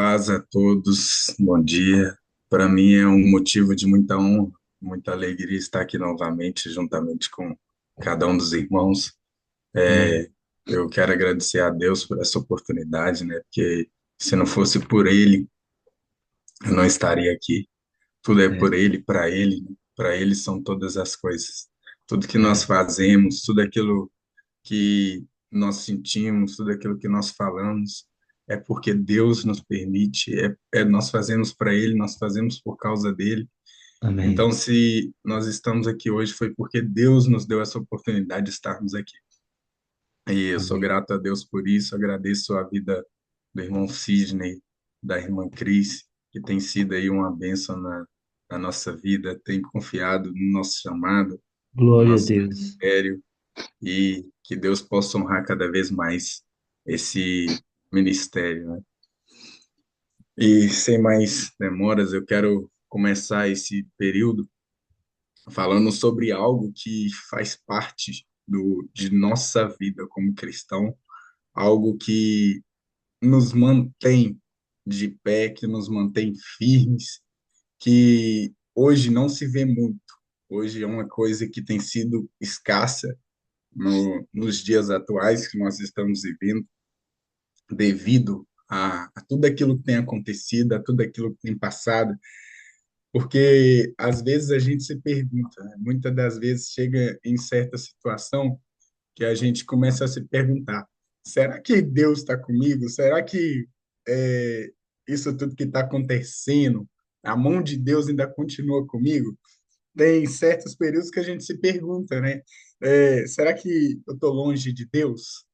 Paz a todos, bom dia. Para mim é um motivo de muita honra, muita alegria estar aqui novamente, juntamente com cada um dos irmãos. Amém. Eu quero agradecer a Deus por essa oportunidade, né? Porque se não fosse por Ele, eu não estaria aqui. Tudo é É, por Ele, para Ele, né? Para Ele são todas as coisas. Tudo que nós é, fazemos, tudo aquilo que nós sentimos, tudo aquilo que nós falamos, é porque Deus nos permite, nós fazemos para Ele, nós fazemos por causa dele. amém. Então, se nós estamos aqui hoje, foi porque Deus nos deu essa oportunidade de estarmos aqui. E eu sou Amém. grato a Deus por isso, agradeço a vida do irmão Sidney, da irmã Cris, que tem sido aí uma bênção na nossa vida, tem confiado no nosso chamado, no Glória a nosso Deus. ministério, e que Deus possa honrar cada vez mais esse ministério, né? E sem mais demoras, eu quero começar esse período falando sobre algo que faz parte de nossa vida como cristão, algo que nos mantém de pé, que nos mantém firmes, que hoje não se vê muito. Hoje é uma coisa que tem sido escassa nos dias atuais que nós estamos vivendo, devido a tudo aquilo que tem acontecido, a tudo aquilo que tem passado, porque às vezes a gente se pergunta, né? Muitas das vezes chega em certa situação que a gente começa a se perguntar: será que Deus está comigo? Será que é, isso tudo que está acontecendo, a mão de Deus ainda continua comigo? Tem certos períodos que a gente se pergunta, né? Será que eu estou longe de Deus?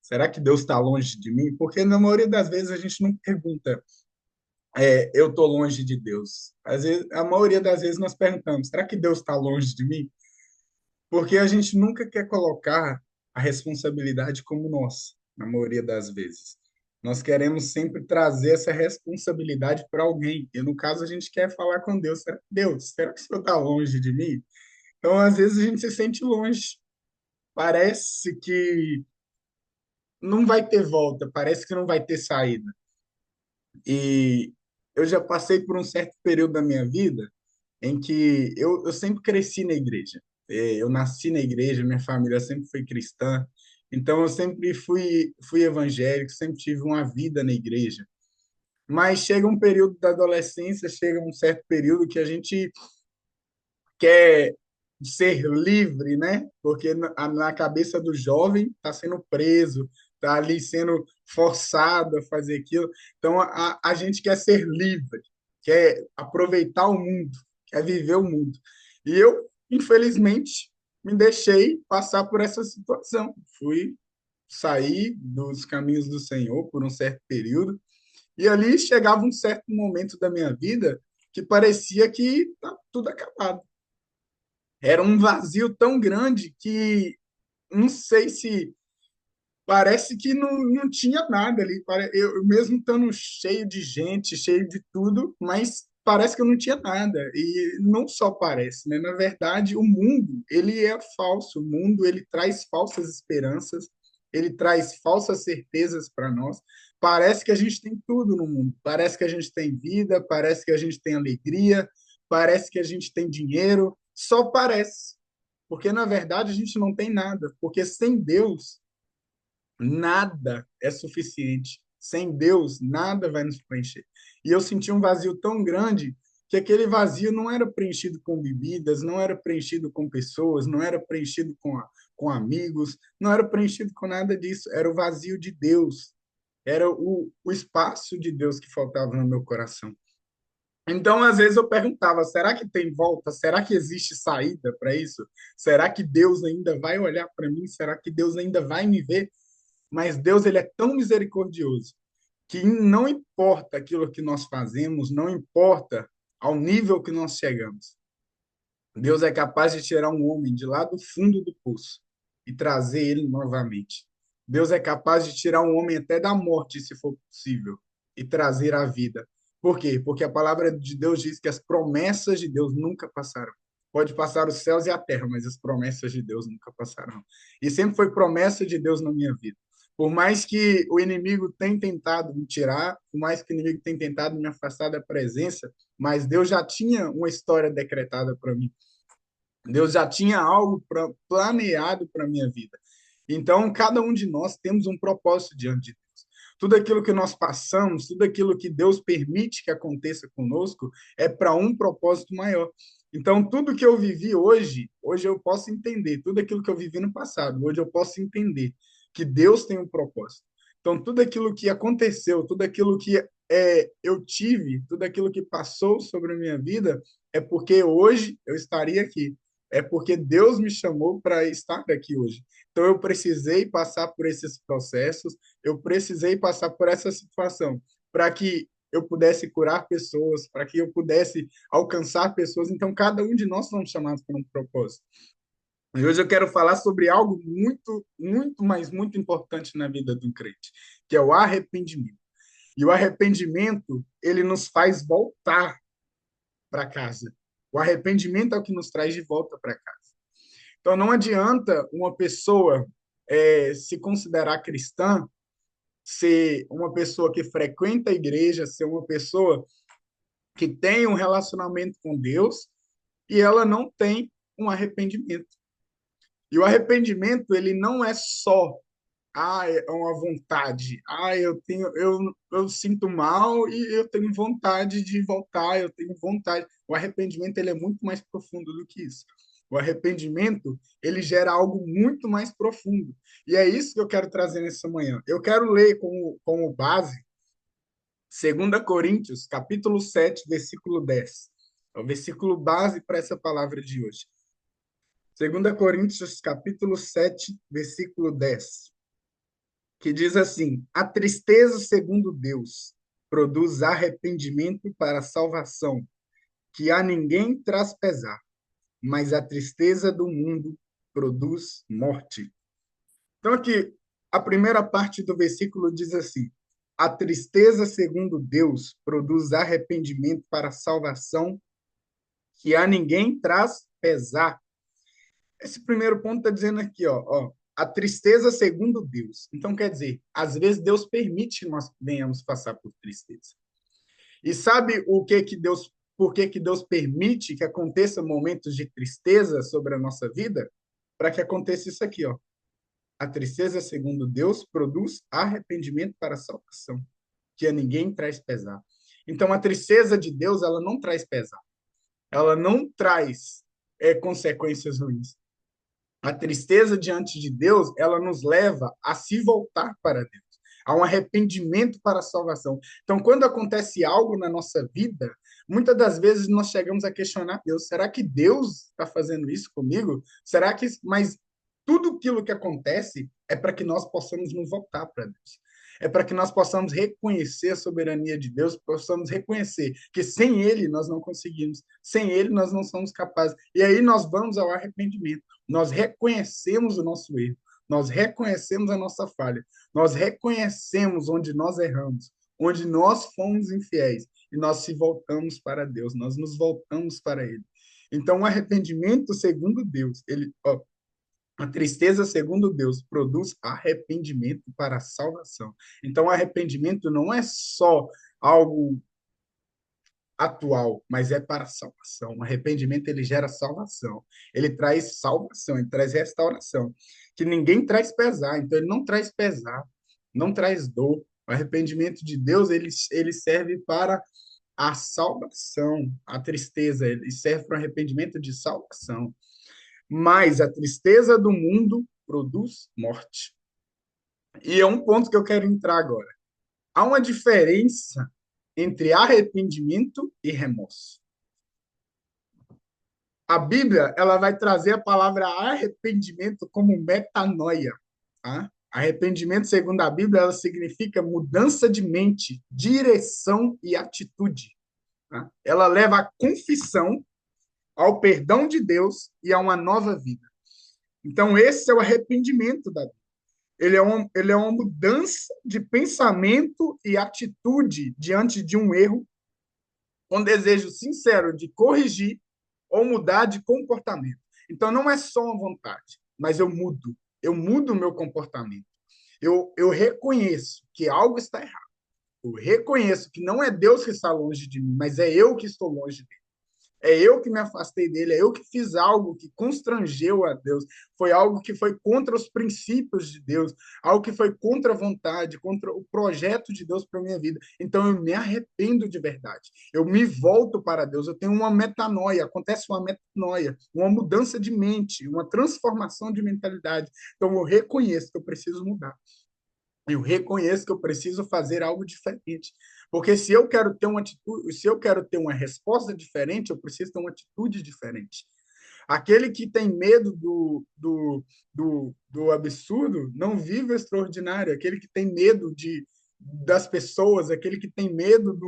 Será que Deus está longe de mim? Porque na maioria das vezes a gente não pergunta, eu estou longe de Deus. Às vezes, a maioria das vezes nós perguntamos, será que Deus está longe de mim? Porque a gente nunca quer colocar a responsabilidade como nossa, na maioria das vezes. Nós queremos sempre trazer essa responsabilidade para alguém. E no caso, a gente quer falar com Deus. Deus, será que o Senhor está longe de mim? Então, às vezes, a gente se sente longe. Parece que não vai ter volta, parece que não vai ter saída. E eu já passei por um certo período da minha vida em que eu sempre cresci na igreja. Eu nasci na igreja, minha família sempre foi cristã, então eu sempre fui evangélico, sempre tive uma vida na igreja. Mas chega um período da adolescência, chega um certo período que a gente quer ser livre, né? Porque na cabeça do jovem está sendo preso, está ali sendo forçado a fazer aquilo. Então a gente quer ser livre, quer aproveitar o mundo, quer viver o mundo. E eu, infelizmente, me deixei passar por essa situação. Fui sair dos caminhos do Senhor por um certo período, e ali chegava um certo momento da minha vida que parecia que tá tudo acabado. Era um vazio tão grande que não sei se parece que não tinha nada ali. Eu mesmo estando cheio de gente, cheio de tudo, mas parece que eu não tinha nada. E não só parece, né? Na verdade, o mundo, ele é falso. O mundo, ele traz falsas esperanças, ele traz falsas certezas para nós. Parece que a gente tem tudo no mundo. Parece que a gente tem vida, parece que a gente tem alegria, parece que a gente tem dinheiro. Só parece. Porque, na verdade, a gente não tem nada. Porque sem Deus, nada é suficiente. Sem Deus, nada vai nos preencher. E eu senti um vazio tão grande que aquele vazio não era preenchido com bebidas, não era preenchido com pessoas, não era preenchido com amigos, não era preenchido com nada disso. Era o vazio de Deus. Era o espaço de Deus que faltava no meu coração. Então, às vezes eu perguntava, será que tem volta? Será que existe saída para isso? Será que Deus ainda vai olhar para mim? Será que Deus ainda vai me ver? Mas Deus, ele é tão misericordioso que não importa aquilo que nós fazemos, não importa ao nível que nós chegamos. Deus é capaz de tirar um homem de lá do fundo do poço e trazer ele novamente. Deus é capaz de tirar um homem até da morte, se for possível, e trazer a vida. Por quê? Porque a palavra de Deus diz que as promessas de Deus nunca passarão. Pode passar os céus e a terra, mas as promessas de Deus nunca passarão. E sempre foi promessa de Deus na minha vida. Por mais que o inimigo tenha tentado me tirar, por mais que o inimigo tenha tentado me afastar da presença, mas Deus já tinha uma história decretada para mim. Deus já tinha algo planeado para a minha vida. Então, cada um de nós temos um propósito diante de Deus. Tudo aquilo que nós passamos, tudo aquilo que Deus permite que aconteça conosco, é para um propósito maior. Então, tudo que eu vivi hoje, hoje eu posso entender. Tudo aquilo que eu vivi no passado, hoje eu posso entender que Deus tem um propósito. Então, tudo aquilo que aconteceu, tudo aquilo que eu tive, tudo aquilo que passou sobre a minha vida, é porque hoje eu estaria aqui. É porque Deus me chamou para estar aqui hoje. Então, eu precisei passar por esses processos, eu precisei passar por essa situação para que eu pudesse curar pessoas, para que eu pudesse alcançar pessoas. Então, cada um de nós somos chamados por um propósito. E hoje eu quero falar sobre algo muito, muito, mas muito importante na vida do crente, que é o arrependimento. E o arrependimento, ele nos faz voltar para casa. O arrependimento é o que nos traz de volta para casa. Então, não adianta uma pessoa se considerar cristã, ser uma pessoa que frequenta a igreja, ser uma pessoa que tem um relacionamento com Deus e ela não tem um arrependimento. E o arrependimento, ele não é só é uma vontade. Eu sinto mal e eu tenho vontade de voltar, eu tenho vontade. O arrependimento ele é muito mais profundo do que isso. O arrependimento, ele gera algo muito mais profundo. E é isso que eu quero trazer nessa manhã. Eu quero ler como base 2 Coríntios, capítulo 7, versículo 10. É o versículo base para essa palavra de hoje. 2 Coríntios, capítulo 7, versículo 10, que diz assim: a tristeza, segundo Deus, produz arrependimento para a salvação, que a ninguém traz pesar, mas a tristeza do mundo produz morte. Então, aqui, a primeira parte do versículo diz assim: a tristeza, segundo Deus, produz arrependimento para a salvação, que a ninguém traz pesar. Esse primeiro ponto está dizendo aqui, a tristeza segundo Deus. Então, quer dizer, às vezes Deus permite que nós venhamos passar por tristeza. E sabe por que que Deus permite que aconteça momentos de tristeza sobre a nossa vida? Para que aconteça isso aqui, ó. A tristeza segundo Deus produz arrependimento para a salvação, que a ninguém traz pesar. Então, a tristeza de Deus, ela não traz pesar. Ela não traz consequências ruins. A tristeza diante de Deus, ela nos leva a se voltar para Deus, a um arrependimento para a salvação. Então, quando acontece algo na nossa vida, muitas das vezes nós chegamos a questionar Deus: será que Deus está fazendo isso comigo? Será que. Mas tudo aquilo que acontece é para que nós possamos nos voltar para Deus. É para que nós possamos reconhecer a soberania de Deus, possamos reconhecer que sem Ele nós não conseguimos, sem Ele nós não somos capazes. E aí nós vamos ao arrependimento. Nós reconhecemos o nosso erro, nós reconhecemos a nossa falha, nós reconhecemos onde nós erramos, onde nós fomos infiéis, e nós se voltamos para Deus, nós nos voltamos para Ele. Então, o arrependimento segundo Deus, a tristeza segundo Deus produz arrependimento para a salvação. Então, o arrependimento não é só algo atual, mas é para a salvação. O arrependimento ele gera salvação. Ele traz salvação, ele traz restauração, que ninguém traz pesar. Então ele não traz pesar, não traz dor. O arrependimento de Deus ele serve para a salvação. A tristeza ele serve para o arrependimento de salvação. Mas a tristeza do mundo produz morte. E é um ponto que eu quero entrar agora. Há uma diferença entre arrependimento e remorso. A Bíblia ela vai trazer a palavra arrependimento como metanoia. Tá? Arrependimento, segundo a Bíblia, ela significa mudança de mente, direção e atitude. Tá? Ela leva à confissão, ao perdão de Deus e a uma nova vida. Então, esse é o arrependimento da Bíblia. Ele é uma mudança de pensamento e atitude diante de um erro, com desejo sincero de corrigir ou mudar de comportamento. Então, não é só uma vontade, mas eu mudo o meu comportamento. Eu reconheço que algo está errado. Eu reconheço que não é Deus que está longe de mim, mas é eu que estou longe dele. É eu que me afastei dele, é eu que fiz algo que constrangeu a Deus, foi algo que foi contra os princípios de Deus, algo que foi contra a vontade, contra o projeto de Deus para minha vida. Então eu me arrependo de verdade. Eu me volto para Deus, eu tenho uma metanoia, acontece uma metanoia, uma mudança de mente, uma transformação de mentalidade. Então eu reconheço que eu preciso mudar. Eu reconheço que eu preciso fazer algo diferente. Porque se eu quero ter uma atitude, se eu quero ter uma resposta diferente, eu preciso ter uma atitude diferente. Aquele que tem medo do absurdo não vive o extraordinário. Aquele que tem medo das pessoas, aquele que tem medo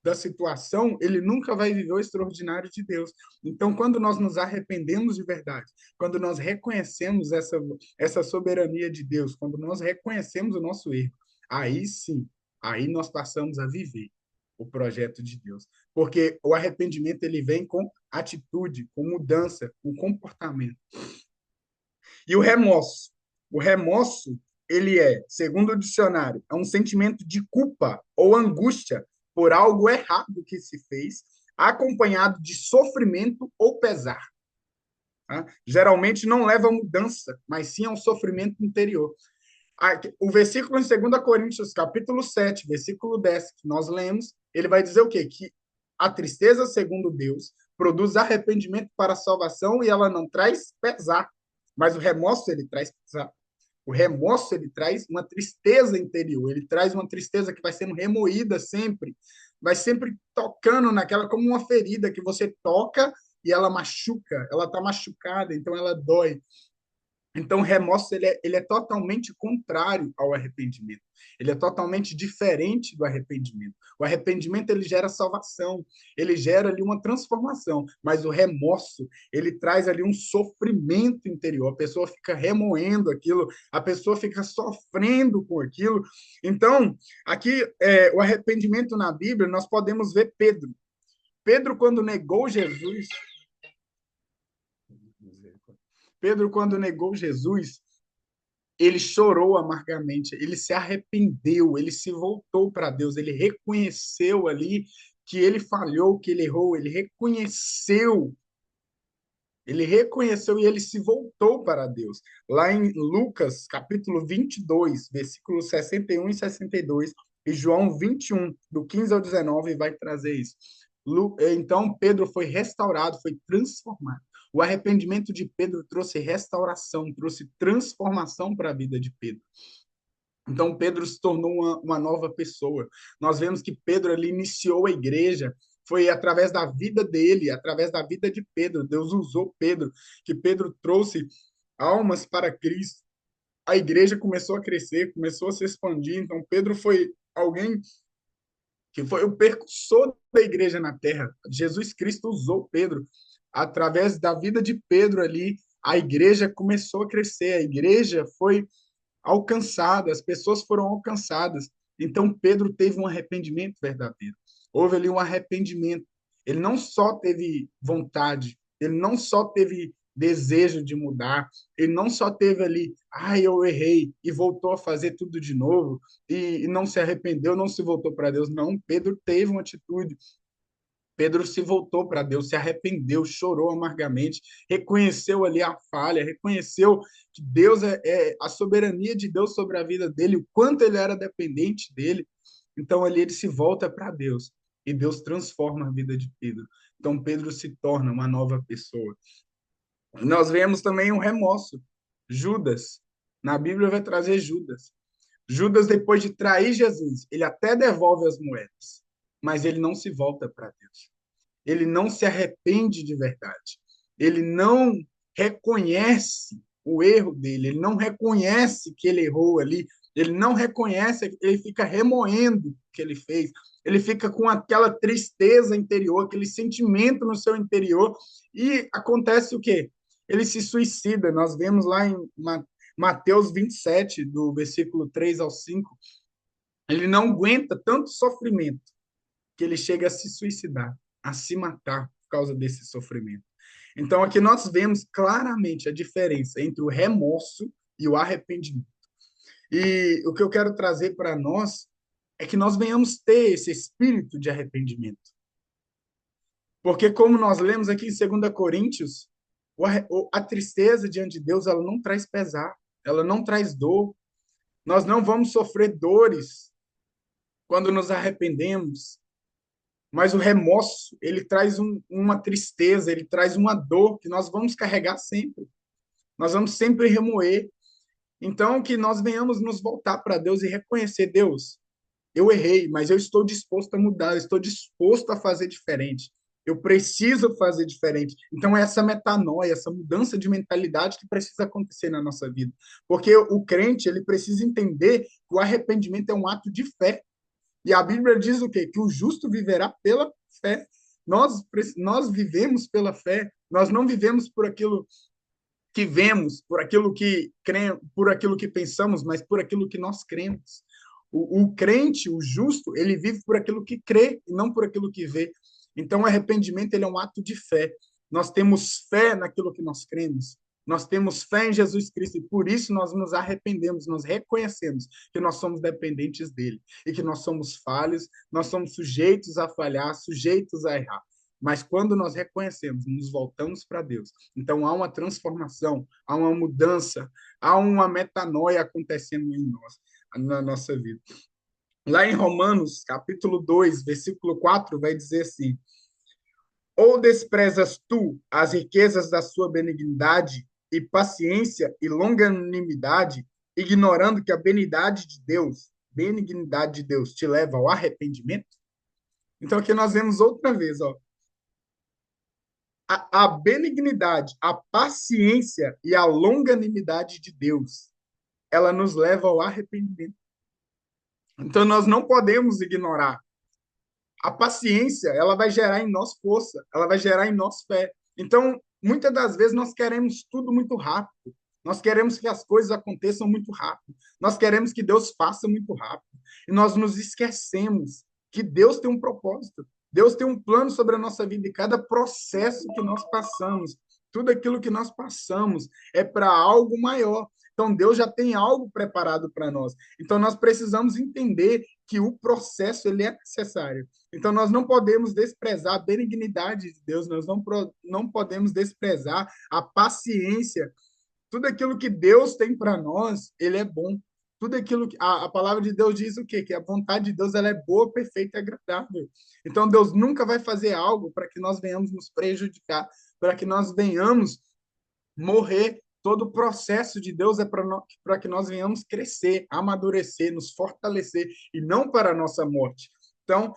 da situação, ele nunca vai viver o extraordinário de Deus. Então, quando nós nos arrependemos de verdade, quando nós reconhecemos essa soberania de Deus, quando nós reconhecemos o nosso erro, aí sim, aí nós passamos a viver o projeto de Deus. Porque o arrependimento ele vem com atitude, com mudança, com comportamento. E o remorso? O remorso, ele é, segundo o dicionário, é um sentimento de culpa ou angústia por algo errado que se fez, acompanhado de sofrimento ou pesar. Tá? Geralmente não leva a mudança, mas sim a um sofrimento interior. O versículo em 2 Coríntios, capítulo 7, versículo 10, que nós lemos, ele vai dizer o quê? Que a tristeza, segundo Deus, produz arrependimento para a salvação e ela não traz pesar. Mas o remorso, ele traz pesar. O remorso, ele traz uma tristeza interior, ele traz uma tristeza que vai sendo remoída sempre, vai sempre tocando naquela, como uma ferida que você toca e ela machuca, ela está machucada, então ela dói. Então, o remorso ele é totalmente contrário ao arrependimento. Ele é totalmente diferente do arrependimento. O arrependimento ele gera salvação, ele gera ali uma transformação, mas o remorso ele traz ali um sofrimento interior. A pessoa fica remoendo aquilo, a pessoa fica sofrendo com aquilo. Então, aqui o arrependimento na Bíblia nós podemos ver Pedro. Pedro quando negou Jesus, Pedro quando negou Jesus, ele chorou amargamente, ele se arrependeu, ele se voltou para Deus, ele reconheceu ali que ele falhou, que ele errou, ele reconheceu e ele se voltou para Deus. Lá em Lucas, capítulo 22, versículos 61 e 62, e João 21, do 15 ao 19, vai trazer isso. Então, Pedro foi restaurado, foi transformado. O arrependimento de Pedro trouxe restauração, trouxe transformação para a vida de Pedro. Então, Pedro se tornou uma nova pessoa. Nós vemos que Pedro ali iniciou a igreja, foi através da vida dele, através da vida de Pedro. Deus usou Pedro, que Pedro trouxe almas para Cristo. A igreja começou a crescer, começou a se expandir. Então, Pedro foi alguém que foi o percussor da igreja na terra. Jesus Cristo usou Pedro. Através da vida de Pedro ali, a igreja começou a crescer, a igreja foi alcançada, as pessoas foram alcançadas. Então, Pedro teve um arrependimento verdadeiro. Houve ali um arrependimento. Ele não só teve vontade, ele não só teve desejo de mudar, ele não só teve ali, eu errei, e voltou a fazer tudo de novo, e não se arrependeu, não se voltou para Deus. Não, Pedro teve uma atitude, Pedro se voltou para Deus, se arrependeu, chorou amargamente, reconheceu ali a falha, reconheceu que Deus é a soberania de Deus sobre a vida dele, o quanto ele era dependente dele. Então ali ele se volta para Deus e Deus transforma a vida de Pedro. Então Pedro se torna uma nova pessoa. Nós vemos também um remorso. Judas, na Bíblia vai trazer Judas. Judas, depois de trair Jesus, ele até devolve as moedas, mas ele não se volta para Deus. Ele não se arrepende de verdade. Ele não reconhece o erro dele, ele não reconhece que ele errou ali, ele não reconhece, ele fica remoendo o que ele fez, ele fica com aquela tristeza interior, aquele sentimento no seu interior, e acontece o quê? Ele se suicida. Nós vemos lá em Mateus 27, do versículo 3 ao 5, ele não aguenta tanto sofrimento que ele chega a se suicidar, a se matar por causa desse sofrimento. Então, aqui nós vemos claramente a diferença entre o remorso e o arrependimento. E o que eu quero trazer para nós é que nós venhamos ter esse espírito de arrependimento. Porque, como nós lemos aqui em 2 Coríntios, a tristeza diante de Deus, ela não traz pesar, ela não traz dor. Nós não vamos sofrer dores quando nos arrependemos, mas o remorso, ele traz uma tristeza, ele traz uma dor que nós vamos carregar sempre. Nós vamos sempre remoer. Então, que nós venhamos nos voltar para Deus e reconhecer: Deus, eu errei, mas eu estou disposto a mudar, eu estou disposto a fazer diferente. Eu preciso fazer diferente. Então, é essa metanoia, essa mudança de mentalidade que precisa acontecer na nossa vida. Porque o crente, ele precisa entender que o arrependimento é um ato de fé. E a Bíblia diz o quê? Que o justo viverá pela fé. Nós vivemos pela fé. Nós não vivemos por aquilo que vemos, por aquilo que cremos, por aquilo que pensamos, mas por aquilo que nós cremos. O crente, o justo, ele vive por aquilo que crê e não por aquilo que vê. Então, o arrependimento ele é um ato de fé. Nós temos fé naquilo que nós cremos. Nós temos fé em Jesus Cristo e por isso nós nos arrependemos, nós reconhecemos que nós somos dependentes dele e que nós somos falhos, nós somos sujeitos a falhar, sujeitos a errar. Mas quando nós reconhecemos, nos voltamos para Deus, então há uma transformação, há uma mudança, há uma metanoia acontecendo em nós, na nossa vida. Lá em Romanos, capítulo 2, versículo 4, vai dizer assim: ou desprezas tu as riquezas da sua benignidade e paciência e longanimidade, ignorando que a benignidade de Deus te leva ao arrependimento? Então aqui nós vemos outra vez, ó, a benignidade, a paciência e a longanimidade de Deus, ela nos leva ao arrependimento. Então nós não podemos ignorar. A paciência, ela vai gerar em nós força, ela vai gerar em nós fé. Então, muitas das vezes nós queremos tudo muito rápido. Nós queremos que as coisas aconteçam muito rápido. Nós queremos que Deus faça muito rápido. E nós nos esquecemos que Deus tem um propósito. Deus tem um plano sobre a nossa vida e cada processo que nós passamos, tudo aquilo que nós passamos é para algo maior. Então Deus já tem algo preparado para nós. Então nós precisamos entender que o processo ele é necessário. Então, nós não podemos desprezar a benignidade de Deus, nós não podemos desprezar a paciência. Tudo aquilo que Deus tem para nós, ele é bom. Tudo aquilo que a palavra de Deus diz o quê? Que a vontade de Deus ela é boa, perfeita e agradável. Então, Deus nunca vai fazer algo para que nós venhamos nos prejudicar, para que nós venhamos morrer. Todo o processo de Deus é para que nós venhamos crescer, amadurecer, nos fortalecer e não para a nossa morte. Então,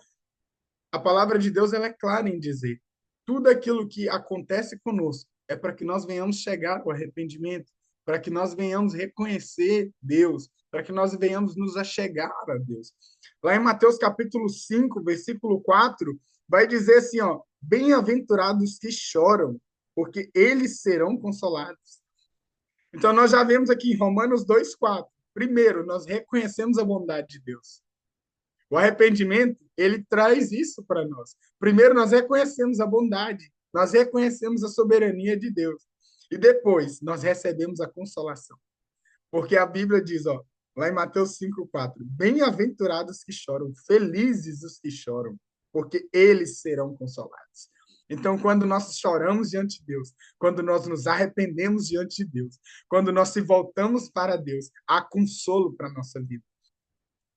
a palavra de Deus ela é clara em dizer: tudo aquilo que acontece conosco é para que nós venhamos chegar ao arrependimento, para que nós venhamos reconhecer Deus, para que nós venhamos nos achegar a Deus. Lá em Mateus capítulo 5, versículo 4, vai dizer assim, ó: bem-aventurados que choram, porque eles serão consolados. Então nós já vemos aqui em Romanos 2:4. Primeiro, nós reconhecemos a bondade de Deus. O arrependimento, ele traz isso para nós. Primeiro, nós reconhecemos a bondade, nós reconhecemos a soberania de Deus. E depois, nós recebemos a consolação. Porque a Bíblia diz, ó, lá em Mateus 5:4, bem-aventurados que choram, felizes os que choram, porque eles serão consolados. Então, quando nós choramos diante de Deus, quando nós nos arrependemos diante de Deus, quando nós se voltamos para Deus, há consolo para a nossa vida,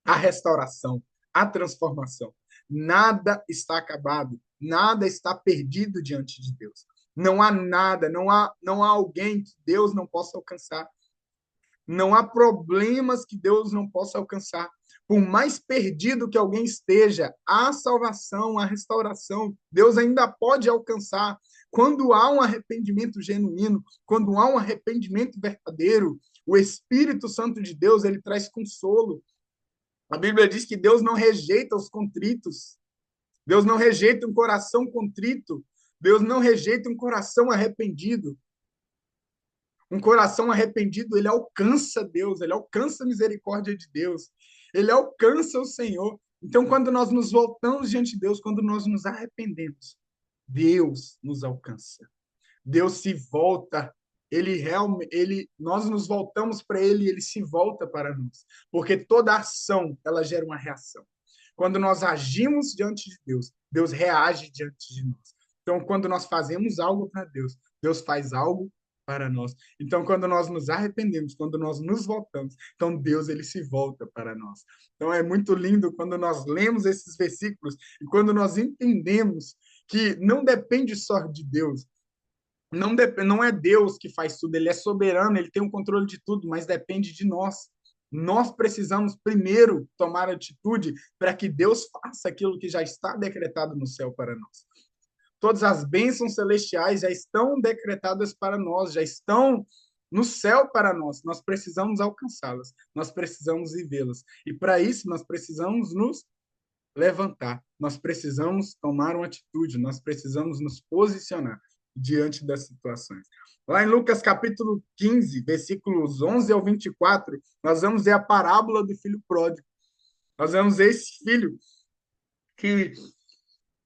a restauração, a transformação. Nada está acabado, nada está perdido diante de Deus. Não há nada, não há alguém que Deus não possa alcançar. Não há problemas que Deus não possa alcançar. Por mais perdido que alguém esteja, a salvação, a restauração, Deus ainda pode alcançar. Quando há um arrependimento genuíno, quando há um arrependimento verdadeiro, o Espírito Santo de Deus, ele traz consolo. A Bíblia diz que Deus não rejeita os contritos. Deus não rejeita um coração contrito. Deus não rejeita um coração arrependido. Um coração arrependido, ele alcança Deus, ele alcança a misericórdia de Deus. Ele alcança o Senhor. Então, quando nós nos voltamos diante de Deus, quando nós nos arrependemos, Deus nos alcança. Deus se volta nós nos voltamos para ele e ele se volta para nós. Porque toda ação, ela gera uma reação. Quando nós agimos diante de Deus, Deus reage diante de nós. Então, quando nós fazemos algo para Deus, Deus faz algo para nós. Então, quando nós nos arrependemos, quando nós nos voltamos, então Deus ele se volta para nós. Então, é muito lindo quando nós lemos esses versículos e quando nós entendemos que não depende só de Deus, não é Deus que faz tudo, ele é soberano, ele tem o controle de tudo, mas depende de nós. Nós precisamos primeiro tomar atitude para que Deus faça aquilo que já está decretado no céu para nós. Todas as bênçãos celestiais já estão decretadas para nós, já estão no céu para nós. Nós precisamos alcançá-las, nós precisamos vivê-las. E para isso nós precisamos nos levantar, nós precisamos tomar uma atitude, nós precisamos nos posicionar diante das situações. Lá em Lucas capítulo 15, versículos 11 ao 24, nós vamos ver a parábola do filho pródigo. Nós vamos ver esse filho que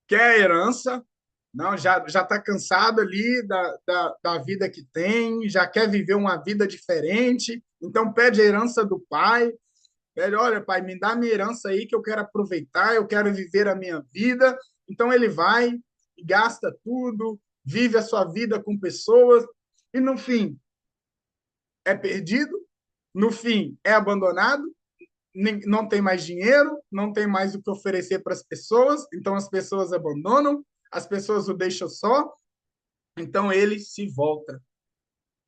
quer a herança, não, já está cansado ali da vida que tem, já quer viver uma vida diferente, então pede a herança do pai, pede, olha, pai, me dá minha herança aí que eu quero aproveitar, eu quero viver a minha vida. Então ele vai, gasta tudo, vive a sua vida com pessoas, e no fim é perdido, no fim é abandonado, não tem mais dinheiro, não tem mais o que oferecer para as pessoas, então as pessoas abandonam, as pessoas o deixam só, então ele se volta,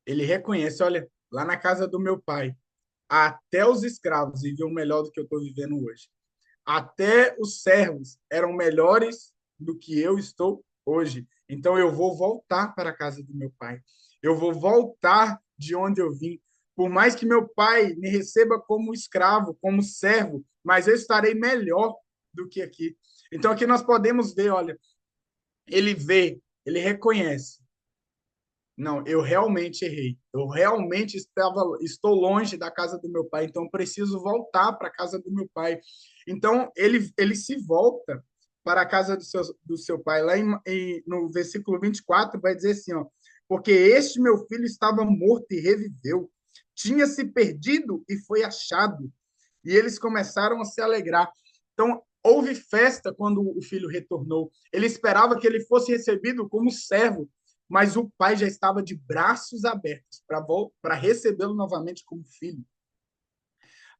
ele reconhece, olha, lá na casa do meu pai, até os escravos viviam melhor do que eu estou vivendo hoje. Até os servos eram melhores do que eu estou hoje. Então eu vou voltar para a casa do meu pai. Eu vou voltar de onde eu vim. Por mais que meu pai me receba como escravo, como servo, mas eu estarei melhor do que aqui. Então aqui nós podemos ver, olha, ele vê, ele reconhece. Não, eu realmente errei. Eu realmente estou longe da casa do meu pai, então preciso voltar para a casa do meu pai. Então ele se volta para a casa do seu pai. Lá no versículo 24 vai dizer assim, ó, porque este meu filho estava morto e reviveu, tinha se perdido e foi achado. E eles começaram a se alegrar. Então houve festa quando o filho retornou. Ele esperava que ele fosse recebido como servo, mas o pai já estava de braços abertos para recebê-lo novamente como filho.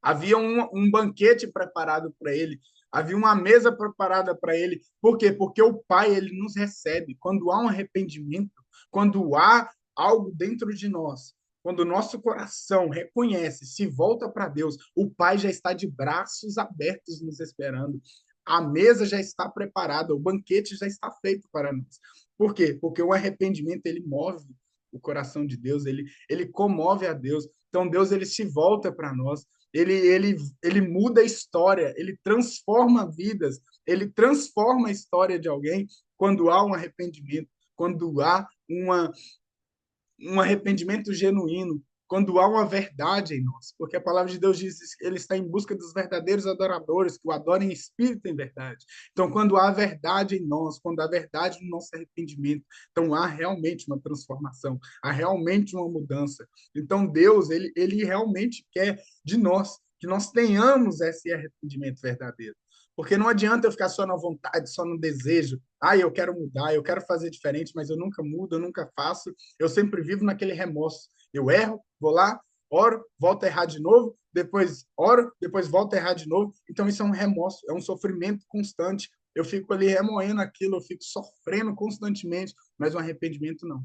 Havia um banquete preparado para ele, havia uma mesa preparada para ele. Por quê? Porque o pai ele nos recebe quando há um arrependimento, quando há algo dentro de nós. Quando o nosso coração reconhece, se volta para Deus, o Pai já está de braços abertos nos esperando. A mesa já está preparada, o banquete já está feito para nós. Por quê? Porque o arrependimento ele move o coração de Deus, ele comove a Deus. Então Deus ele se volta para nós, ele muda a história, ele transforma vidas, ele transforma a história de alguém quando há um arrependimento, quando há um arrependimento genuíno, quando há uma verdade em nós. Porque a palavra de Deus diz que ele está em busca dos verdadeiros adoradores, que o adorem em espírito e em verdade. Então, quando há verdade em nós, quando há verdade no nosso arrependimento, então há realmente uma transformação, há realmente uma mudança. Então, Deus, ele realmente quer de nós que nós tenhamos esse arrependimento verdadeiro. Porque não adianta eu ficar só na vontade, só no desejo. Ah, eu quero mudar, eu quero fazer diferente, mas eu nunca mudo, eu nunca faço. Eu sempre vivo naquele remorso. Eu erro, vou lá, oro, volto a errar de novo, depois oro, depois volto a errar de novo. Então isso é um remorso, é um sofrimento constante. Eu fico ali remoendo aquilo, eu fico sofrendo constantemente, mas o arrependimento não.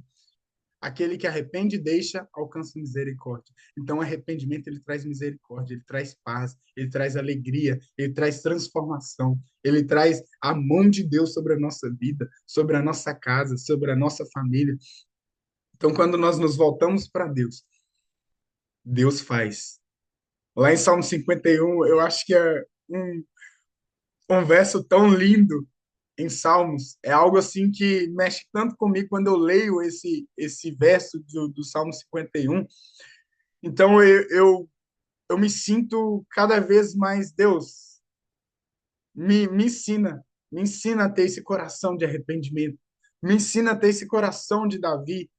Aquele que arrepende e deixa, alcança misericórdia. Então, o arrependimento, ele traz misericórdia, ele traz paz, ele traz alegria, ele traz transformação, ele traz a mão de Deus sobre a nossa vida, sobre a nossa casa, sobre a nossa família. Então, quando nós nos voltamos para Deus, Deus faz. Lá em Salmo 51, eu acho que é um verso tão lindo em Salmos. É algo assim que mexe tanto comigo quando eu leio esse verso do Salmo 51. Então eu me sinto cada vez mais, Deus, me ensina a ter esse coração de arrependimento, me ensina a ter esse coração de Davi,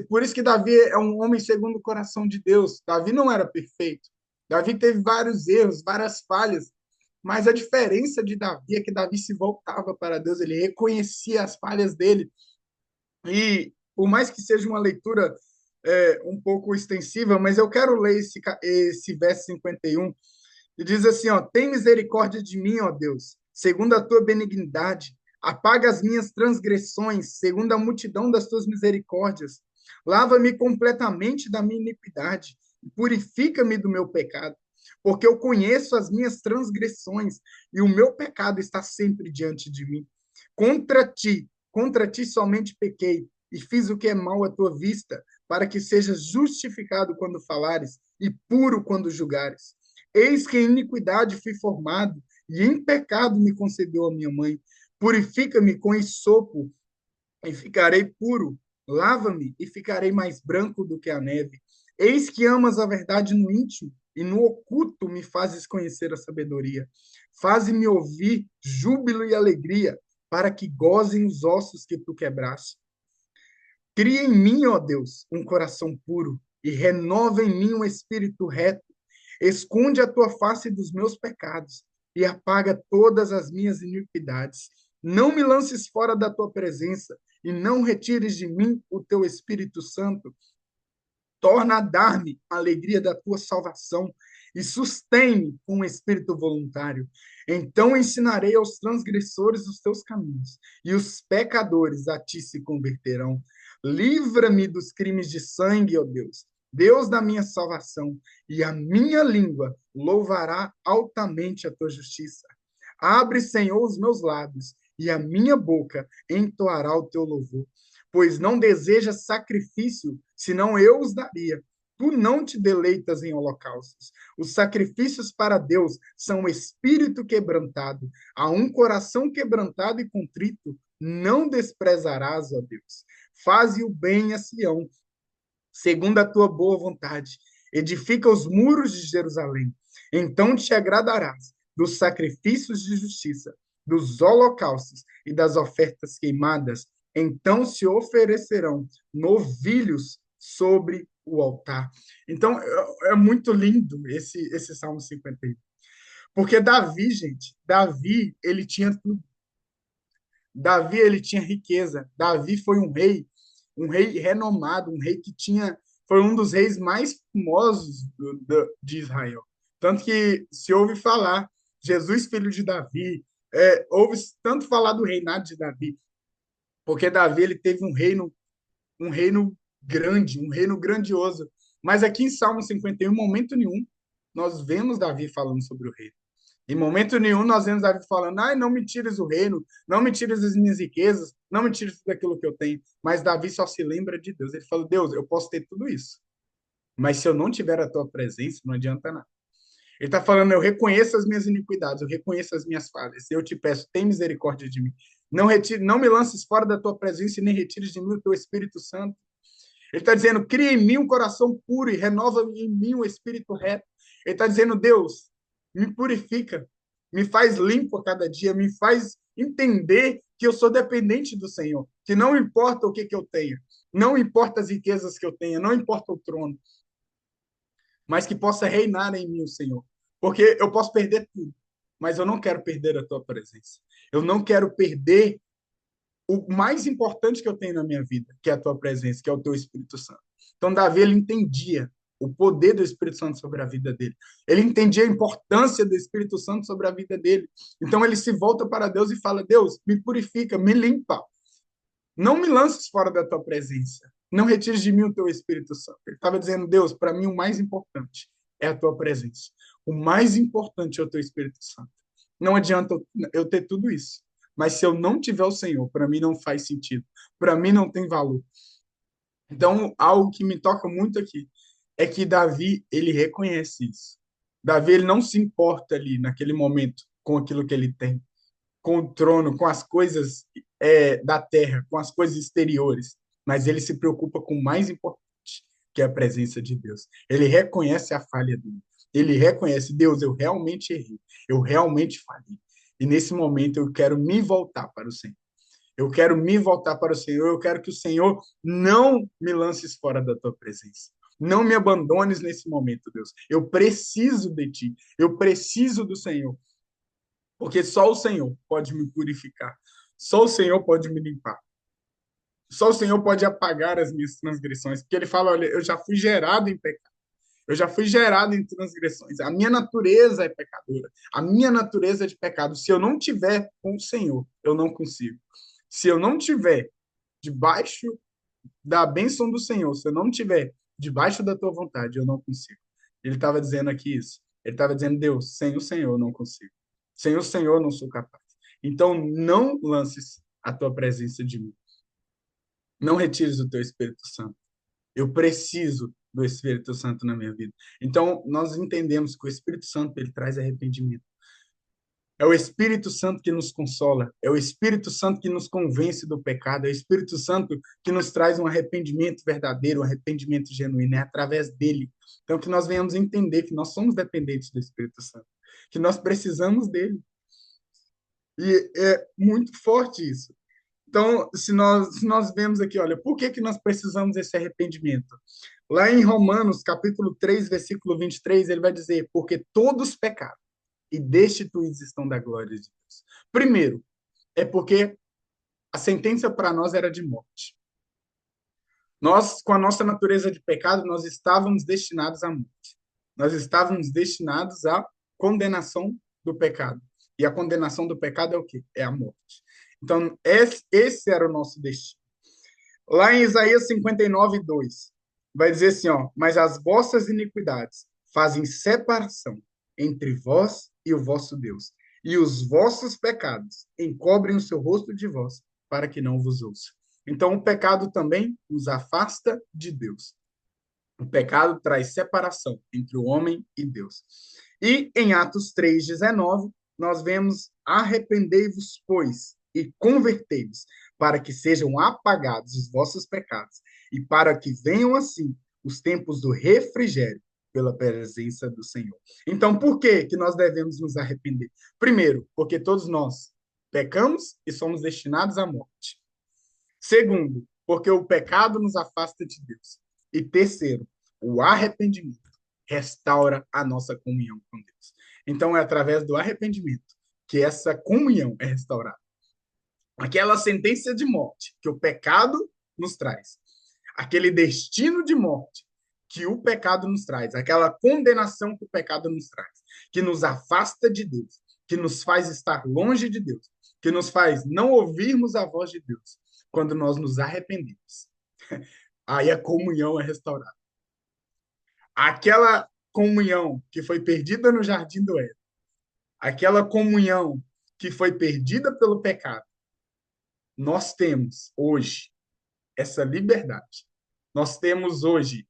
Por isso que Davi é um homem segundo o coração de Deus. Davi não era perfeito. Davi teve vários erros, várias falhas, mas a diferença de Davi é que Davi se voltava para Deus, ele reconhecia as falhas dele. E por mais que seja uma leitura um pouco extensiva, mas eu quero ler esse verso 51, e diz assim, ó, tem misericórdia de mim, ó Deus, segundo a tua benignidade, apaga as minhas transgressões, segundo a multidão das tuas misericórdias. Lava-me completamente da minha iniquidade, e purifica-me do meu pecado, porque eu conheço as minhas transgressões, e o meu pecado está sempre diante de mim. Contra ti somente pequei, e fiz o que é mal à tua vista, para que sejas justificado quando falares, e puro quando julgares. Eis que em iniquidade fui formado, e em pecado me concebeu a minha mãe. Purifica-me com esopo, e ficarei puro. Lava-me, e ficarei mais branco do que a neve. Eis que amas a verdade no íntimo, e no oculto me fazes conhecer a sabedoria. Faze-me ouvir júbilo e alegria, para que gozem os ossos que tu quebraste. Cria em mim, ó Deus, um coração puro, e renova em mim um espírito reto. Esconde a tua face dos meus pecados e apaga todas as minhas iniquidades. Não me lances fora da tua presença e não retires de mim o teu Espírito Santo. Torna a dar-me a alegria da tua salvação e sustém-me com um espírito voluntário. Então ensinarei aos transgressores os teus caminhos, e os pecadores a ti se converterão. Livra-me dos crimes de sangue, ó Deus, Deus da minha salvação, e a minha língua louvará altamente a tua justiça. Abre, Senhor, os meus lábios, e a minha boca entoará o teu louvor, pois não desejas sacrifício, senão eu os daria. Tu não te deleitas em holocaustos. Os sacrifícios para Deus são um espírito quebrantado. A um coração quebrantado e contrito, não desprezarás, ó Deus. Faze o bem a Sião, segundo a tua boa vontade. Edifica os muros de Jerusalém. Então te agradarás dos sacrifícios de justiça, dos holocaustos e das ofertas queimadas. Então se oferecerão novilhos sobre o altar. Então é muito lindo esse Salmo 51. Porque Davi, gente, Davi, ele tinha tudo. Davi, ele tinha riqueza. Davi foi um rei renomado, um rei que tinha, foi um dos reis mais famosos de Israel. Tanto que se ouve falar, Jesus, filho de Davi, ouve tanto falar do reinado de Davi, porque Davi, ele teve um reino grande, um reino grandioso. Mas aqui em Salmo 51, em momento nenhum, nós vemos Davi falando sobre o reino. Em momento nenhum nós vemos Davi falando, ai, não me tires o reino, não me tires as minhas riquezas, não me tires tudo aquilo que eu tenho. Mas Davi só se lembra de Deus. Ele fala, Deus, eu posso ter tudo isso, mas se eu não tiver a tua presença, não adianta nada. Ele está falando, eu reconheço as minhas iniquidades, eu reconheço as minhas falhas. Eu te peço, tem misericórdia de mim. Não me lances fora da tua presença e nem retires de mim o teu Espírito Santo. Ele está dizendo, cria em mim um coração puro e renova em mim um espírito reto. Ele está dizendo, Deus, me purifica, me faz limpo a cada dia, me faz entender que eu sou dependente do Senhor, que não importa o que eu tenha, não importa as riquezas que eu tenha, não importa o trono, mas que possa reinar em mim o Senhor. Porque eu posso perder tudo, mas eu não quero perder a tua presença. Eu não quero perder o mais importante que eu tenho na minha vida, que é a tua presença, que é o teu Espírito Santo. Então, Davi, ele entendia o poder do Espírito Santo sobre a vida dele. Ele entendia a importância do Espírito Santo sobre a vida dele. Então, ele se volta para Deus e fala, Deus, me purifica, me limpa. Não me lances fora da tua presença. Não retires de mim o teu Espírito Santo. Ele estava dizendo, Deus, para mim o mais importante é a tua presença. O mais importante é o teu Espírito Santo. Não adianta eu ter tudo isso. Mas se eu não tiver o Senhor, para mim não faz sentido. Para mim não tem valor. Então, algo que me toca muito aqui é que Davi, ele reconhece isso. Davi, ele não se importa ali, naquele momento, com aquilo que ele tem, com o trono, com as coisas da terra, com as coisas exteriores, mas ele se preocupa com o mais importante, que é a presença de Deus. Ele reconhece a falha dele. Ele reconhece, Deus, eu realmente errei, eu realmente falhei. E nesse momento eu quero me voltar para o Senhor. Eu quero me voltar para o Senhor. Eu quero que o Senhor não me lances fora da tua presença. Não me abandones nesse momento, Deus. Eu preciso de ti. Eu preciso do Senhor. Porque só o Senhor pode me purificar. Só o Senhor pode me limpar. Só o Senhor pode apagar as minhas transgressões. Porque ele fala: olha, eu já fui gerado em pecado. Eu já fui gerado em transgressões. A minha natureza é pecadora. A minha natureza é de pecado. Se eu não tiver com o Senhor, eu não consigo. Se eu não tiver debaixo da bênção do Senhor, se eu não tiver debaixo da tua vontade, eu não consigo. Ele estava dizendo aqui isso. Ele estava dizendo: Deus, sem o Senhor eu não consigo. Sem o Senhor eu não sou capaz. Então não lances a tua presença de mim. Não retires o teu Espírito Santo. Eu preciso do Espírito Santo na minha vida. Então, nós entendemos que o Espírito Santo ele traz arrependimento. É o Espírito Santo que nos consola, é o Espírito Santo que nos convence do pecado, é o Espírito Santo que nos traz um arrependimento verdadeiro, um arrependimento genuíno, é através dele. Então, que nós venhamos entender que nós somos dependentes do Espírito Santo, que nós precisamos dele. E é muito forte isso. Então, se nós vemos aqui, olha, por que nós precisamos desse arrependimento? Lá em Romanos, capítulo 3, versículo 23, ele vai dizer: porque todos pecaram e destituídos estão da glória de Deus. Primeiro, é porque a sentença para nós era de morte. Nós, com a nossa natureza de pecado, nós estávamos destinados à morte. Nós estávamos destinados à condenação do pecado. E a condenação do pecado é o quê? É a morte. Então, esse era o nosso destino. Lá em Isaías 59:2, vai dizer assim, ó: mas as vossas iniquidades fazem separação entre vós e o vosso Deus, e os vossos pecados encobrem o seu rosto de vós, para que não vos ouça. Então, o pecado também nos afasta de Deus. O pecado traz separação entre o homem e Deus. E em Atos 3:19, nós vemos: arrependei-vos, pois, e convertei-vos, para que sejam apagados os vossos pecados, e para que venham assim os tempos do refrigério pela presença do Senhor. Então, por que nós devemos nos arrepender? Primeiro, porque todos nós pecamos e somos destinados à morte. Segundo, porque o pecado nos afasta de Deus. E terceiro, o arrependimento restaura a nossa comunhão com Deus. Então, é através do arrependimento que essa comunhão é restaurada. Aquela sentença de morte que o pecado nos traz, aquele destino de morte que o pecado nos traz, aquela condenação que o pecado nos traz, que nos afasta de Deus, que nos faz estar longe de Deus, que nos faz não ouvirmos a voz de Deus quando nós nos arrependemos. Aí a comunhão é restaurada. Aquela comunhão que foi perdida no jardim do Éden, aquela comunhão que foi perdida pelo pecado, nós temos hoje essa liberdade. Nós temos hoje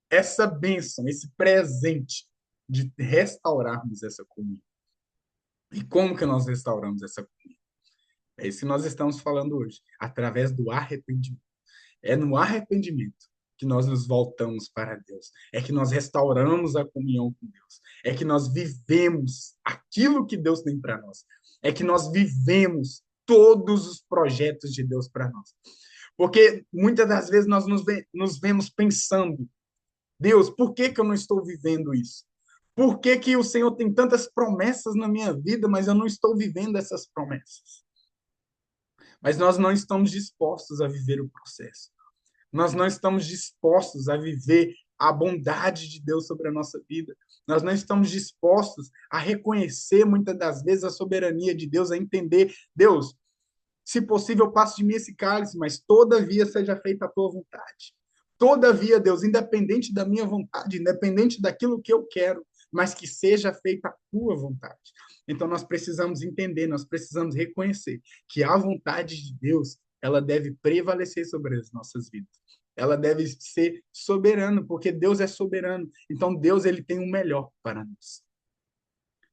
essa bênção, esse presente de restaurarmos essa comunhão. E como que nós restauramos essa comunhão? É isso que nós estamos falando hoje, através do arrependimento. É no arrependimento que nós nos voltamos para Deus. É que nós restauramos a comunhão com Deus. É que nós vivemos aquilo que Deus tem para nós. É que nós vivemos todos os projetos de Deus para nós. Porque muitas das vezes nós nos vemos pensando: Deus, por que eu não estou vivendo isso? Por que o Senhor tem tantas promessas na minha vida, mas eu não estou vivendo essas promessas? Mas nós não estamos dispostos a viver o processo. Nós não estamos dispostos a viver a bondade de Deus sobre a nossa vida. Nós não estamos dispostos a reconhecer, muitas das vezes, a soberania de Deus, a entender: Deus, se possível, passe de mim esse cálice, mas todavia seja feita a tua vontade. Todavia, Deus, independente da minha vontade, independente daquilo que eu quero, mas que seja feita a tua vontade. Então, nós precisamos entender, nós precisamos reconhecer que a vontade de Deus, ela deve prevalecer sobre as nossas vidas. Ela deve ser soberana, porque Deus é soberano. Então, Deus, ele tem o melhor para nós.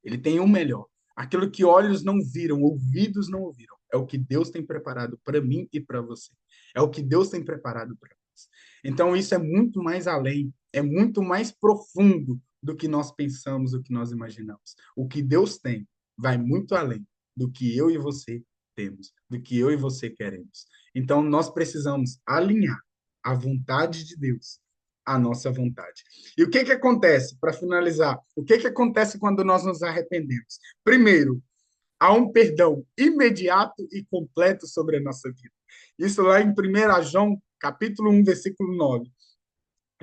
Ele tem o melhor. Aquilo que olhos não viram, ouvidos não ouviram, é o que Deus tem preparado para mim e para você. É o que Deus tem preparado para nós. Então, isso é muito mais além, é muito mais profundo do que nós pensamos, do que nós imaginamos. O que Deus tem vai muito além do que eu e você temos, do que eu e você queremos. Então, nós precisamos alinhar a vontade de Deus à nossa vontade. E o que que acontece, para finalizar? O que que acontece quando nós nos arrependemos? Primeiro, há um perdão imediato e completo sobre a nossa vida. Isso lá em 1 João, capítulo 1, versículo 9.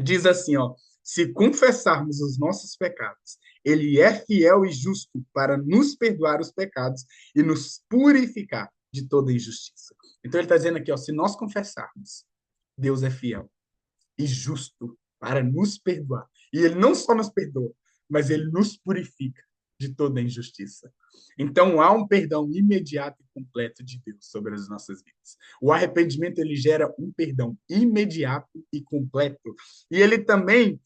Diz assim, ó: se confessarmos os nossos pecados, ele é fiel e justo para nos perdoar os pecados e nos purificar de toda injustiça. Então ele está dizendo aqui, ó, se nós confessarmos, Deus é fiel e justo para nos perdoar. E ele não só nos perdoa, mas ele nos purifica de toda injustiça. Então há um perdão imediato e completo de Deus sobre as nossas vidas. O arrependimento ele gera um perdão imediato e completo. E ele também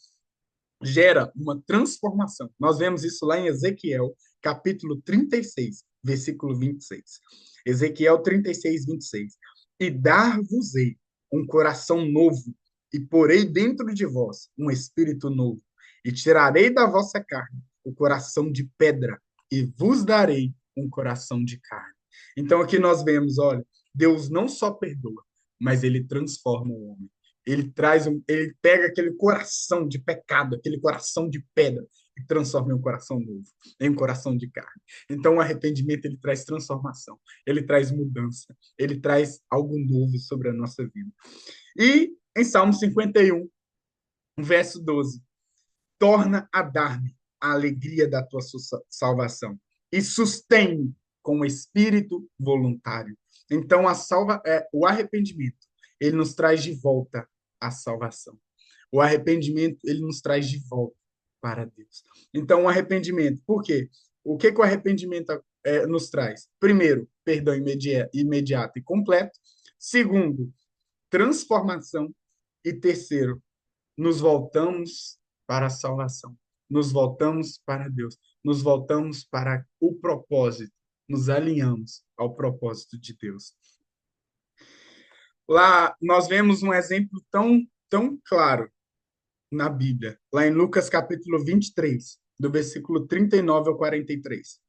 gera uma transformação. Nós vemos isso lá em Ezequiel, capítulo 36, versículo 26. Ezequiel 36, 26. E dar-vos-ei um coração novo, e porei dentro de vós um espírito novo, e tirarei da vossa carne o coração de pedra, e vos darei um coração de carne. Então aqui nós vemos, olha, Deus não só perdoa, mas ele transforma o homem. Ele pega aquele coração de pecado, aquele coração de pedra e transforma em um coração novo, em um coração de carne. Então o arrependimento ele traz transformação, ele traz mudança, ele traz algo novo sobre a nossa vida. E em Salmo 51, verso 12, torna a dar-me a alegria da tua salvação e sustém-me com o espírito voluntário. Então o arrependimento ele nos traz de volta a salvação. O arrependimento, ele nos traz de volta para Deus. Então, o arrependimento, por quê? O que, que o arrependimento nos traz? Primeiro, perdão imediato e completo. Segundo, transformação. E terceiro, nos voltamos para a salvação. Nos voltamos para Deus. Nos voltamos para o propósito. Nos alinhamos ao propósito de Deus. Lá nós vemos um exemplo tão claro na Bíblia, lá em Lucas capítulo 23, do versículo 39 ao 43.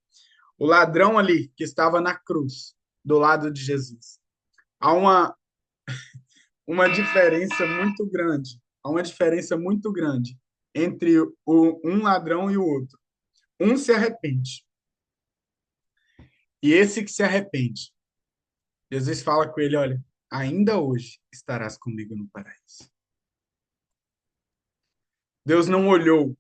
O ladrão ali que estava na cruz, do lado de Jesus. Há uma diferença muito grande, há uma diferença muito grande entre um ladrão e o outro. Um se arrepende. E esse que se arrepende, Jesus fala com ele, olha, ainda hoje estarás comigo no paraíso. Deus não olhou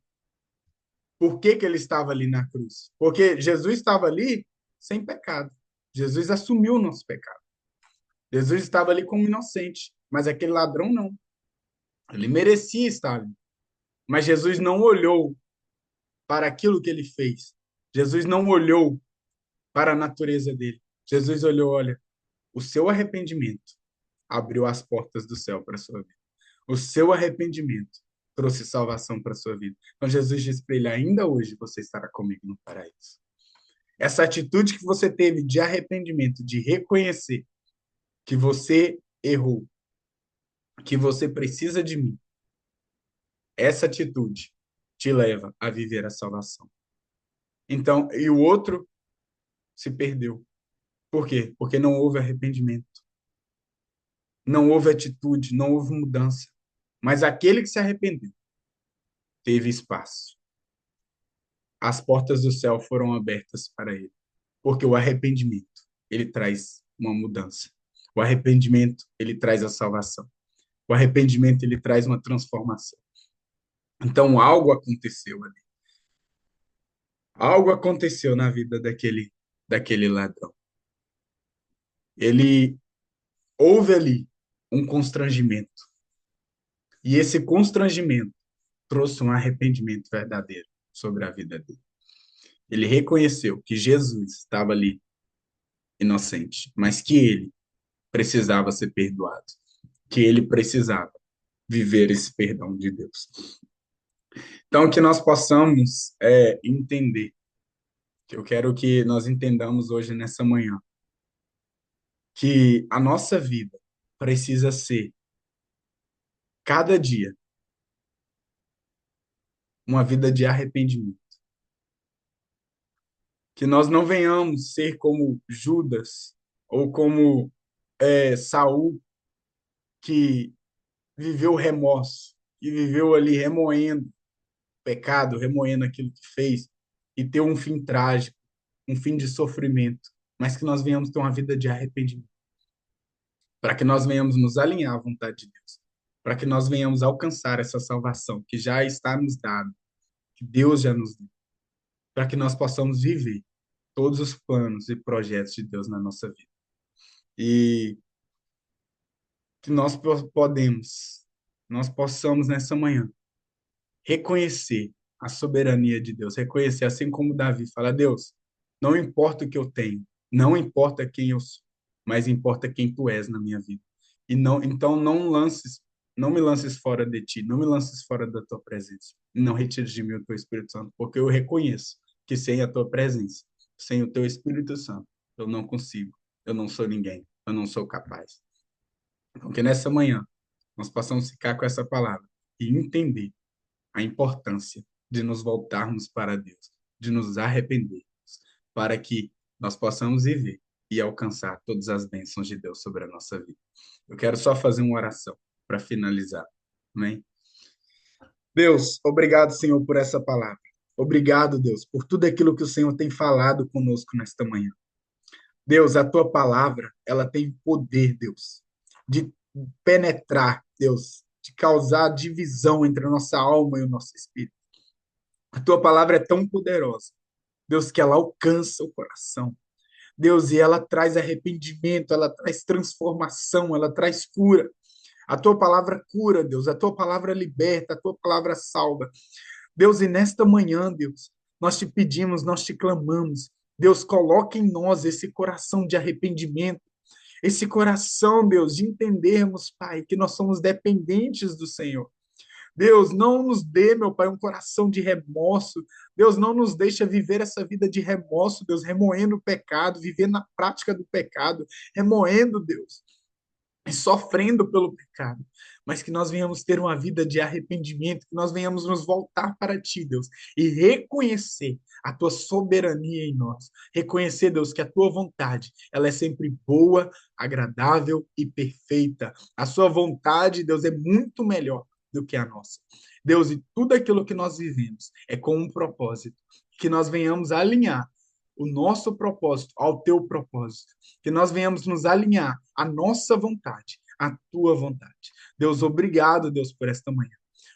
por que que ele estava ali na cruz. Porque Jesus estava ali sem pecado. Jesus assumiu o nosso pecado. Jesus estava ali como inocente, mas aquele ladrão não. Ele merecia estar ali. Mas Jesus não olhou para aquilo que ele fez. Jesus não olhou para a natureza dele. Jesus olhou, olha, o seu arrependimento abriu as portas do céu para a sua vida. O seu arrependimento trouxe salvação para a sua vida. Então Jesus disse para ele, ainda hoje você estará comigo no paraíso. Essa atitude que você teve de arrependimento, de reconhecer que você errou, que você precisa de mim, essa atitude te leva a viver a salvação. Então, e o outro se perdeu. Por quê? Porque não houve arrependimento. Não houve atitude, não houve mudança. Mas aquele que se arrependeu teve espaço. As portas do céu foram abertas para ele. Porque o arrependimento, ele traz uma mudança. O arrependimento, ele traz a salvação. O arrependimento, ele traz uma transformação. Então, algo aconteceu ali. Algo aconteceu na vida daquele ladrão. Ele houve ali um constrangimento. E esse constrangimento trouxe um arrependimento verdadeiro sobre a vida dele. Ele reconheceu que Jesus estava ali inocente, mas que ele precisava ser perdoado, que ele precisava viver esse perdão de Deus. Então, que nós possamos entender, que eu quero que nós entendamos hoje nessa manhã, que a nossa vida precisa ser, cada dia, uma vida de arrependimento. Que nós não venhamos ser como Judas, Ou como Saul, que viveu remorso, e viveu ali remoendo o pecado, remoendo aquilo que fez, e ter um fim trágico, um fim de sofrimento, mas que nós venhamos ter uma vida de arrependimento, para que nós venhamos nos alinhar à vontade de Deus, para que nós venhamos alcançar essa salvação que já está nos dada, que Deus já nos deu, para que nós possamos viver todos os planos e projetos de Deus na nossa vida. E que nós possamos nessa manhã reconhecer a soberania de Deus, reconhecer, assim como Davi fala, Deus, não importa o que eu tenho, não importa quem eu sou, mas importa quem tu és na minha vida. E não, então não me lances fora de ti, não me lances fora da tua presença. Não retires de mim o teu Espírito Santo, porque eu reconheço que sem a tua presença, sem o teu Espírito Santo, eu não consigo, eu não sou ninguém, eu não sou capaz. Então, que nessa manhã nós possamos ficar com essa palavra e entender a importância de nos voltarmos para Deus, de nos arrependermos, para que nós possamos viver e alcançar todas as bênçãos de Deus sobre a nossa vida. Eu quero só fazer uma oração para finalizar. Amém? Deus, obrigado, Senhor, por essa palavra. Obrigado, Deus, por tudo aquilo que o Senhor tem falado conosco nesta manhã. Deus, a tua palavra, ela tem poder, Deus, de penetrar, Deus, de causar divisão entre a nossa alma e o nosso espírito. A tua palavra é tão poderosa, Deus, que ela alcança o coração. Deus, e ela traz arrependimento, ela traz transformação, ela traz cura. A tua palavra cura, Deus, a tua palavra liberta, a tua palavra salva. Deus, e nesta manhã, Deus, nós te pedimos, nós te clamamos. Deus, coloque em nós esse coração de arrependimento, esse coração, Deus, de entendermos, Pai, que nós somos dependentes do Senhor. Deus, não nos dê, meu Pai, um coração de remorso. Deus, não nos deixa viver essa vida de remorso, Deus, remoendo o pecado, vivendo na prática do pecado, remoendo, Deus, e sofrendo pelo pecado. Mas que nós venhamos ter uma vida de arrependimento, que nós venhamos nos voltar para Ti, Deus, e reconhecer a Tua soberania em nós. Reconhecer, Deus, que a Tua vontade, ela é sempre boa, agradável e perfeita. A Sua vontade, Deus, é muito melhor do que a nossa. Deus, e tudo aquilo que nós vivemos é com um propósito, que nós venhamos a alinhar o nosso propósito ao teu propósito, que nós venhamos nos alinhar à nossa vontade, à tua vontade. Deus, obrigado, Deus, por esta manhã.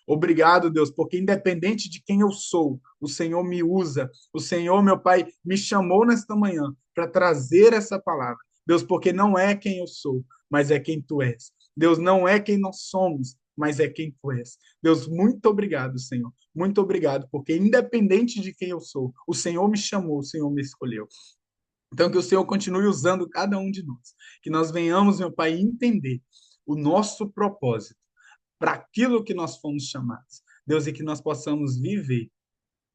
Obrigado, Deus, porque independente de quem eu sou, o Senhor me usa, o Senhor, meu Pai, me chamou nesta manhã para trazer essa palavra. Deus, porque não é quem eu sou, mas é quem tu és. Deus, não é quem nós somos, mas é quem tu és. Deus, muito obrigado, Senhor. Muito obrigado, porque independente de quem eu sou, o Senhor me chamou, o Senhor me escolheu. Então, que o Senhor continue usando cada um de nós. Que nós venhamos, meu Pai, entender o nosso propósito para aquilo que nós fomos chamados. Deus, e que nós possamos viver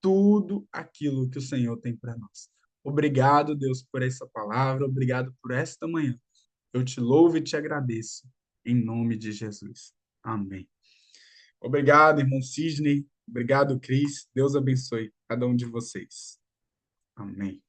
tudo aquilo que o Senhor tem para nós. Obrigado, Deus, por essa palavra. Obrigado por esta manhã. Eu te louvo e te agradeço. Em nome de Jesus. Amém. Obrigado, irmão Sidney. Obrigado, Cris. Deus abençoe cada um de vocês. Amém.